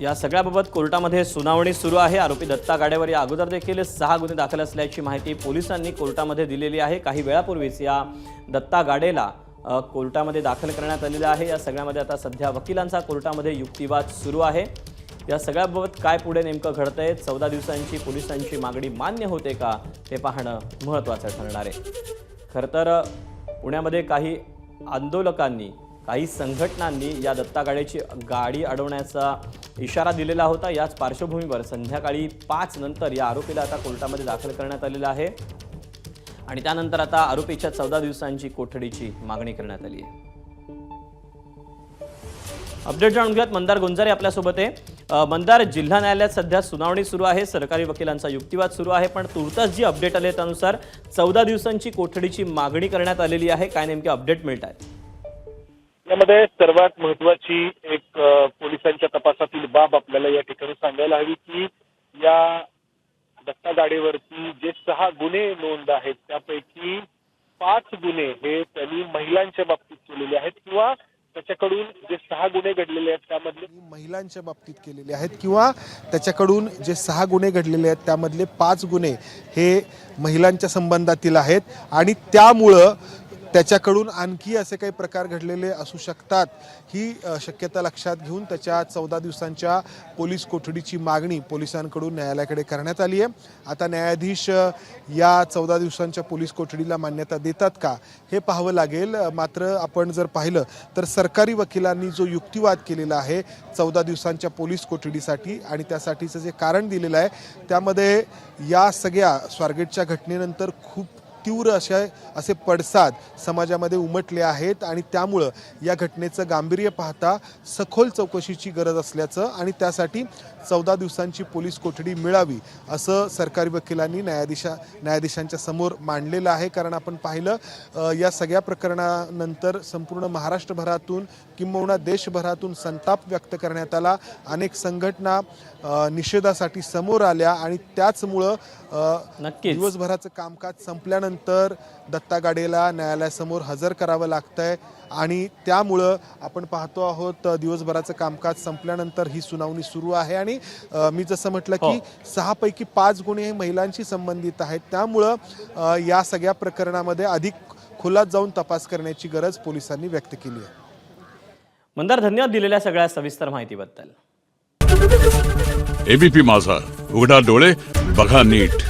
या सगळ्याबाबत कोर्टामध्ये सुनावणी सुरू आहे। आरोपी दत्ता गाडेवर या अगोदर देखील 6 गुन्हे दाखल असल्याची माहिती पोलिसांनी कोर्टामध्ये दिलेली आहे। काही वेळापूर्वीच या दत्ता गाडेला कोर्टामध्ये दाखल करण्यात आलेला आहे। या सगळ्यामध्ये आता सध्या वकिलांचा कोर्टामध्ये युक्तिवाद सुरू आहे। या सगळ्याबाबत काय पुढे नेमकं घडतंय, 14 दिवसांची पोलिसांची मागणी मान्य होते का ते पाहणं महत्त्वाचं ठरणार आहे। खरं तर पुण्यामध्ये काही आंदोलकांनी काही संघटनांनी या दत्ता गाडेची गाडी अडवण्याचा इशारा दिलेला होता। याच पार्श्वभूमीवर संध्याकाळी 5 नंतर या आरोपीला आता कोर्टामध्ये दाखल करण्यात आलेला आहे आणि त्यानंतर आता आरोपीच्या 14 दिवसांची कोठडीची मागणी करण्यात आली आहे। अपडेट जाणून घेऊयात, मंदार गुंजारे आपल्यासोबत आहे। मंदार, जिल्हा न्यायालयात सध्या सुनावणी सुरू आहे, सरकारी वकिलांचा युक्तिवाद सुरू आहे, पण तुर्तास जी अपडेट आली त्यानुसार 14 दिवसांची कोठडीची मागणी करण्यात आलेली आहे। काय नेमके अपडेट मिळत आहेत? यामध्ये सर्वात महत्वाची एक पोलिसांच्या तपासातील बाब आपल्याला या ठिकाणी सांगायला हवी की या दत्ता गाडेवरती जे 6 गुन्हे नोंद आहेत त्यापैकी 5 गुन्हे हे त्यांनी महिलांच्या बाबतीत केलेले आहेत किंवा त्याच्याकडून जे 6 गुन्हे घडलेले आहेत त्यामधले महिलांच्या बाबतीत केलेले आहेत किंवा त्याच्याकडून जे 6 गुन्हे घडलेले आहेत त्यामधले 5 गुन्हे हे महिलांच्या संबंधातील आहेत आणि त्यामुळं त्याच्याकडून आणखी असे काही प्रकार घडलेले असू शकतात ही शक्यता लक्षात घेऊन त्याच्या 14 दिवसांच्या पोलीस कोठडीची मागणी पोलिसांकडून न्यायालयाकडे करण्यात आली आहे। आता न्यायाधीश या 14 दिवसांच्या पोलीस कोठडीला मान्यता देतात का हे पाहावं लागेल। मात्र आपण जर पाहिलं तर सरकारी वकिलांनी जो युक्तिवाद केलेला आहे 14 दिवसांच्या पोलीस कोठडीसाठी आणि त्यासाठीचं जे कारण दिलेलं आहे त्यामध्ये या सगळ्या स्वारगेटच्या घटनेनंतर खूप तीव्र असे पडसाद समाजामध्ये उमटले आहेत आणि त्यामुळं या घटनेचं गांभीर्य पाहता सखोल चौकशीची गरज असल्याचं आणि त्यासाठी 14 दिवसांची पोलीस कोठडी मिळावी असं सरकारी वकिलांनी न्यायाधीशांच्या समोर मांडलेलं आहे। कारण आपण पाहिलं या सगळ्या प्रकरणानंतर संपूर्ण महाराष्ट्रभरातून किंबहुना देशभरातून संताप व्यक्त करण्यात आला। अनेक संघटना निषेधासाठी समोर आल्या आणि त्याचमुळं दिवसभराचं कामकाज संपल्यानंतर दत्ता गाडेला न्यायालयासमोर हजर करावं लागतंय आणि त्यामुळं आपण पाहतो आहोत दिवसभराचं कामकाज संपल्यानंतर ही सुनावणी सुरू आहे आणि मी जसं म्हटलं की 6 पैकी 5 गुन्हे हे महिलांशी संबंधित आहेत। त्यामुळं या सगळ्या प्रकरणामध्ये अधिक खोलात जाऊन तपास करण्याची गरज पोलिसांनी व्यक्त केली आहे। मंदार, धन्यवाद दिलेल्या सगळ्या सविस्तर माहितीबद्दल। एबीपी माझा, उघडा डोळे बघा नीट।